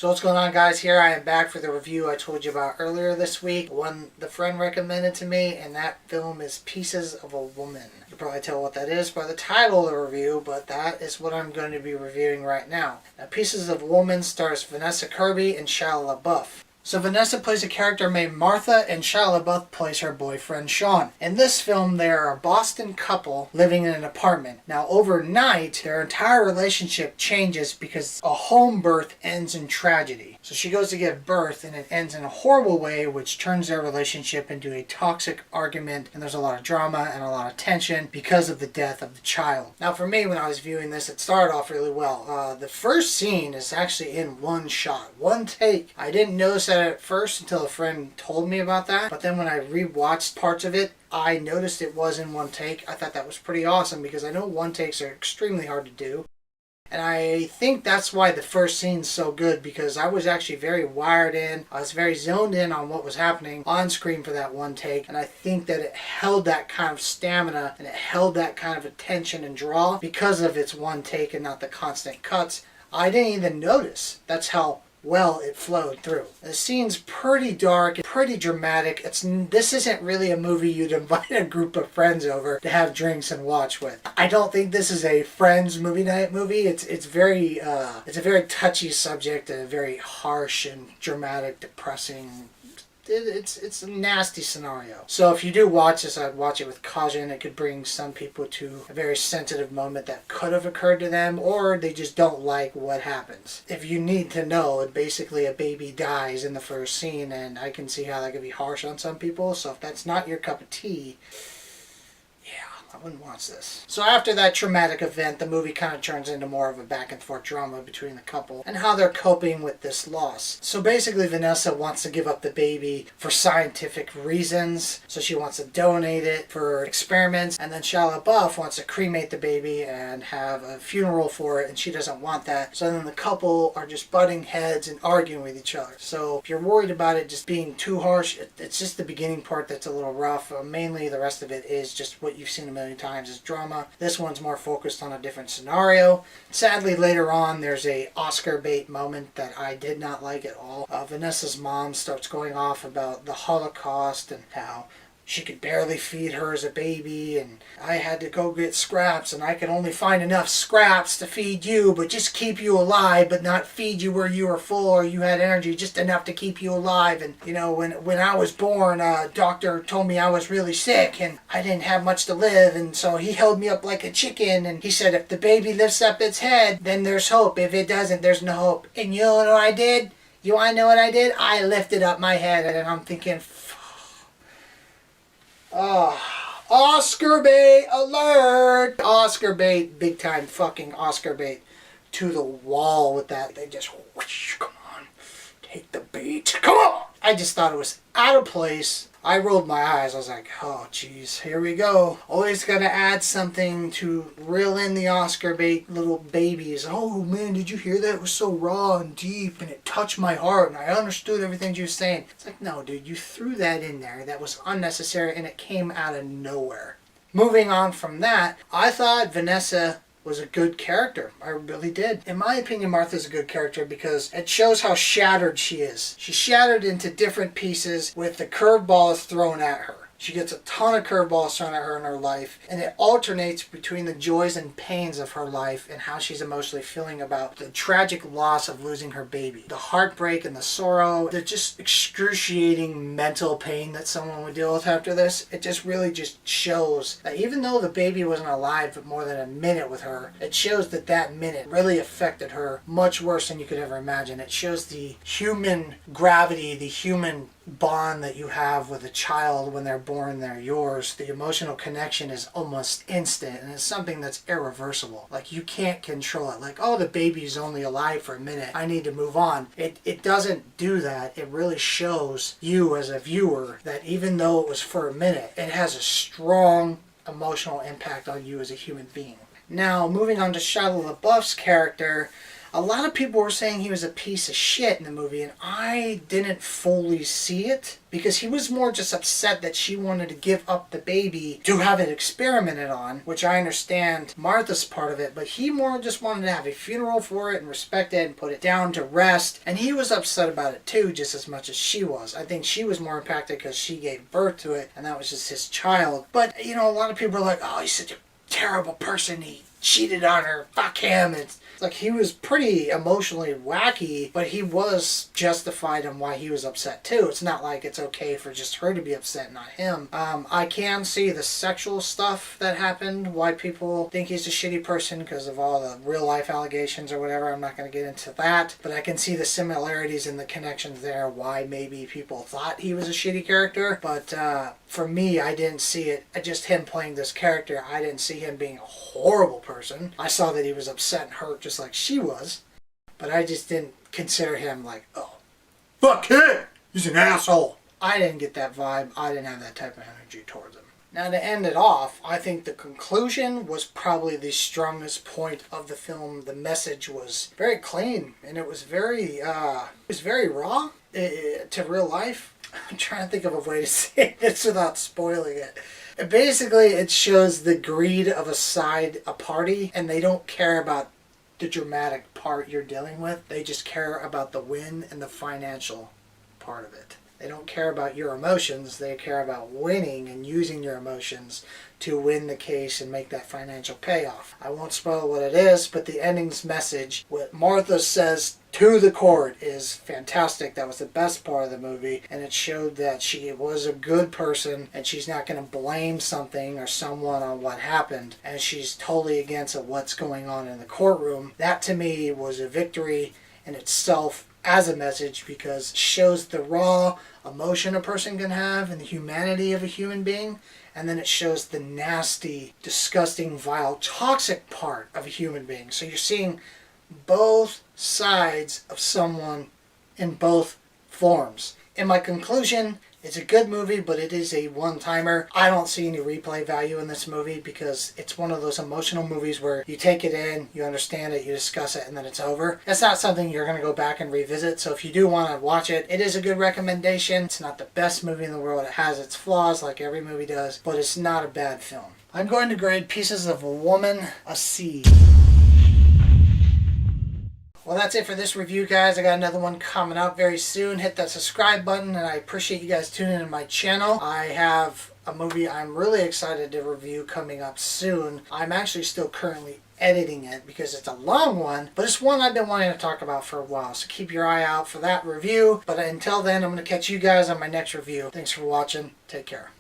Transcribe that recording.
So what's going on, guys? Here I am back for the review I told you about earlier this week. One the friend recommended to me, and that film is Pieces of a Woman. You can probably tell what that is by the title of the review, but that is what I'm going to be reviewing right now. Now, Pieces of a Woman stars Vanessa Kirby and Shia LaBeouf. So Vanessa plays a character named Martha, and Shia LaBeouf plays her boyfriend Sean. In this film, they are a Boston couple living in an apartment. Now, overnight, their entire relationship changes because a home birth ends in tragedy. So she goes to give birth, and it ends in a horrible way, which turns their relationship into a toxic argument, and there's a lot of drama and a lot of tension because of the death of the child. Now, for me, when I was viewing this, it started off really well. The first scene is actually in one shot, one take. I didn't notice that at first until a friend told me about that, but then when I rewatched parts of it, I noticed it was in one take. I thought that was pretty awesome because I know one takes are extremely hard to do. And I think that's why the first scene's so good, because I was actually very wired in. I was very zoned in on what was happening on screen for that one take. And I think that it held that kind of stamina and it held that kind of attention and draw because of its one take and not the constant cuts. I didn't even notice. That's how well it flowed through. The scene's pretty dark, pretty dramatic. This isn't really a movie you'd invite a group of friends over to have drinks and watch with. I don't think this is a friends movie night movie. It's a very touchy subject, a very harsh and dramatic, depressing. It's a nasty scenario. So if you do watch this, I'd watch it with caution. It could bring some people to a very sensitive moment that could have occurred to them, or they just don't like what happens. If you need to know, basically a baby dies in the first scene, and I can see how that could be harsh on some people. So if that's not your cup of tea, I wouldn't watch this. So after that traumatic event, the movie kind of turns into more of a back and forth drama between the couple and how they're coping with this loss. So basically Vanessa wants to give up the baby for scientific reasons. So she wants to donate it for experiments, and then Shia LaBeouf wants to cremate the baby and have a funeral for it, and she doesn't want that. So then the couple are just butting heads and arguing with each other. So if you're worried about it just being too harsh, it's just the beginning part that's a little rough. Mainly the rest of it is just what you've seen a million times is drama. This one's more focused on a different scenario. Sadly, later on, there's a Oscar bait moment that I did not like at all. Vanessa's mom starts going off about the Holocaust and how she could barely feed her as a baby, and I had to go get scraps, and I could only find enough scraps to feed you, but just keep you alive, but not feed you where you were full or you had energy, just enough to keep you alive. And you know, when I was born, a doctor told me I was really sick and I didn't have much to live, and so he held me up like a chicken, and he said, if the baby lifts up its head, then there's hope. If it doesn't, there's no hope. And you know what I did? You want to know what I did? I lifted up my head, and I'm thinking, oh, Oscar bait alert! Oscar bait, big time fucking Oscar bait. To the wall with that. They just, whoosh, come on, take the bait, come on! I just thought it was out of place. I rolled my eyes. I was like, oh jeez, here we go. Always gotta add something to reel in the Oscar bait little babies. Oh man, did you hear that? It was so raw and deep, and it touched my heart, and I understood everything you were saying. It's like, no dude, you threw that in there. That was unnecessary, and it came out of nowhere. Moving on from that, I thought Vanessa was a good character. I really did. In my opinion, Martha's a good character because it shows how shattered she is. She's shattered into different pieces with the curveballs thrown at her. She gets a ton of curveballs thrown at her in her life, and it alternates between the joys and pains of her life and how she's emotionally feeling about the tragic loss of losing her baby. The heartbreak and the sorrow, the just excruciating mental pain that someone would deal with after this. It just really just shows that even though the baby wasn't alive for more than a minute with her, it shows that that minute really affected her much worse than you could ever imagine. It shows the human gravity, the human bond that you have with a child when they're born, they're yours. The emotional connection is almost instant, and it's something that's irreversible. Like, you can't control it. Like, oh, the baby's only alive for a minute, I need to move on. It doesn't do that. It really shows you as a viewer that even though it was for a minute, it has a strong emotional impact on you as a human being. Now, moving on to Shia LaBeouf's character, A lot of people were saying he was a piece of shit in the movie, and I didn't fully see it because he was more just upset that she wanted to give up the baby to have it experimented on, which I understand Martha's part of it, but he more just wanted to have a funeral for it and respect it and put it down to rest, and he was upset about it too, just as much as she was. I think she was more impacted because she gave birth to it, and that was just his child. But, you know, a lot of people are like, oh, he's such a terrible person, he cheated on her, fuck him. It's like he was pretty emotionally wacky, but he was justified in why he was upset too. It's not like it's okay for just her to be upset, not him. I can see the sexual stuff that happened, why people think he's a shitty person because of all the real life allegations or whatever. I'm not going to get into that, but I can see the similarities and the connections there, why maybe people thought he was a shitty character. But for me, I didn't see it, just him playing this character. I didn't see him being a horrible person. I saw that he was upset and hurt just like she was, but I just didn't consider him like, oh, fuck him, he's an asshole. I didn't get that vibe. I didn't have that type of energy towards him. Now, to end it off, I think the conclusion was probably the strongest point of the film. The message was very clean, and it was very raw to real life. I'm trying to think of a way to say this without spoiling it. Basically, it shows the greed of a party, and they don't care about the dramatic part you're dealing with. They just care about the win and the financial part of it. They don't care about your emotions. They care about winning and using your emotions to win the case and make that financial payoff. I won't spoil what it is, but the ending's message, what Martha says to the court, is fantastic. That was the best part of the movie, and it showed that she was a good person and she's not going to blame something or someone on what happened, and she's totally against what's going on in the courtroom. That to me was a victory in itself as a message, because it shows the raw emotion a person can have and the humanity of a human being, and then it shows the nasty, disgusting, vile, toxic part of a human being. So you're seeing both sides of someone in both forms. In my conclusion, it's a good movie, but it is a one-timer. I don't see any replay value in this movie because it's one of those emotional movies where you take it in, you understand it, you discuss it, and then it's over. It's not something you're going to go back and revisit, so if you do want to watch it, it is a good recommendation. It's not the best movie in the world. It has its flaws like every movie does, but it's not a bad film. I'm going to grade Pieces of a Woman a C. Well, that's it for this review, guys. I got another one coming up very soon. Hit that subscribe button, and I appreciate you guys tuning in my channel. I have a movie I'm really excited to review coming up soon. I'm actually still currently editing it because it's a long one, but it's one I've been wanting to talk about for a while, so keep your eye out for that review. But until then, I'm going to catch you guys on my next review. Thanks for watching. Take care.